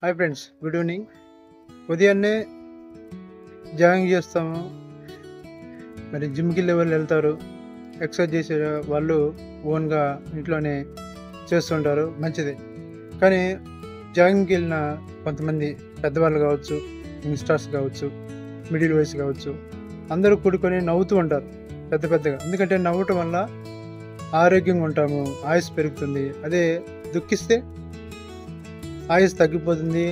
Hi friends, good evening. ఉదయాన్నే jogging చేస్తాము, మరి జిమ్కి లెవెల్ వెళ్తారు. ఎక్సర్సైజ్ చేసే వాళ్ళు ఓన్గా ఇంట్లోనే చేస్తుంటారు, మంచిది. కానీ జాగింగ్కి వెళ్ళిన కొంతమంది పెద్దవాళ్ళు కావచ్చు, యంగ్స్టర్స్ కావచ్చు, మిడిల్ వయసు కావచ్చు, అందరూ కూడుకొని నవ్వుతూ ఉంటారు పెద్దగా. ఎందుకంటే నవ్వటం వల్ల ఆరోగ్యంగా ఉంటాము, ఆయుష్ పెరుగుతుంది. అదే దుఃఖిస్తే ఆయుష్ తగ్గిపోతుంది,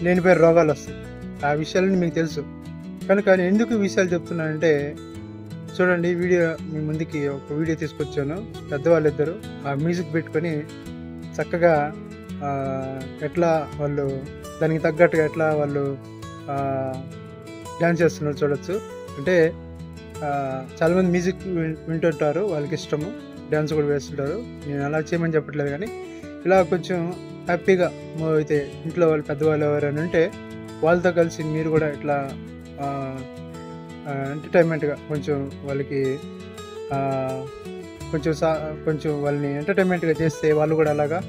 లేనిపోయే రోగాలు వస్తాయి. ఆ విషయాలని మీకు తెలుసు. కనుక నేను ఎందుకు ఈ విషయాలు చెప్తున్నానంటే, చూడండి, మీ ముందుకి ఒక వీడియో తీసుకొచ్చాను. పెద్దవాళ్ళు ఇద్దరు ఆ మ్యూజిక్ పెట్టుకొని చక్కగా ఎట్లా వాళ్ళు దానికి తగ్గట్టుగా ఎట్లా వాళ్ళు డ్యాన్స్ చేస్తున్నారు చూడొచ్చు. అంటే చాలామంది మ్యూజిక్ వింటుంటారు, వాళ్ళకి ఇష్టము, డ్యాన్స్ కూడా వేస్తుంటారు. నేను అలా చేయమని చెప్పట్లేదు, కానీ ఇలా కొంచెం హ్యాపీగా మూవ్ అయితే ఇంట్లో వాళ్ళు పెద్దవాళ్ళు ఎవరైనా ఉంటే వాళ్ళతో కలిసి మీరు కూడా ఇట్లా ఎంటర్టైన్మెంట్గా కొంచెం వాళ్ళకి కొంచెం వాళ్ళని ఎంటర్టైన్మెంట్గా చేస్తే వాళ్ళు కూడా అలాగా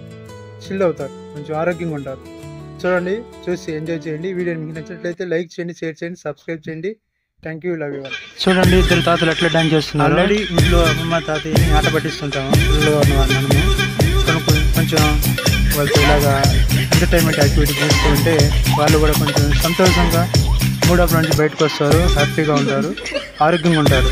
చిల్ అవుతారు, కొంచెం ఆరోగ్యంగా ఉంటారు. చూడండి, చూసి ఎంజాయ్ చేయండి. వీడియోని మీకు నచ్చినట్లయితే లైక్ చేయండి, షేర్ చేయండి, సబ్స్క్రైబ్ చేయండి. Thank you, love you all. చూడండి, ఇద్దరు తాతలు ఎట్లా డాన్స్ చేస్తున్నారు. ఆల్రెడీ ఇంట్లో అమ్మమ్మ తాతయ్యని ఆట పట్టిస్తుంటాము, ఇంట్లో ఉన్నవారు మనము కొంచెం వాళ్ళతో ఇలాగా ఎంటర్టైన్మెంట్ యాక్టివిటీ చేస్తూ ఉంటే వాళ్ళు కూడా కొంచెం సంతోషంగా మూడ్ ఆఫ్ నుంచి బయటకు వస్తారు, హ్యాపీగా ఉంటారు, ఆరోగ్యంగా ఉంటారు.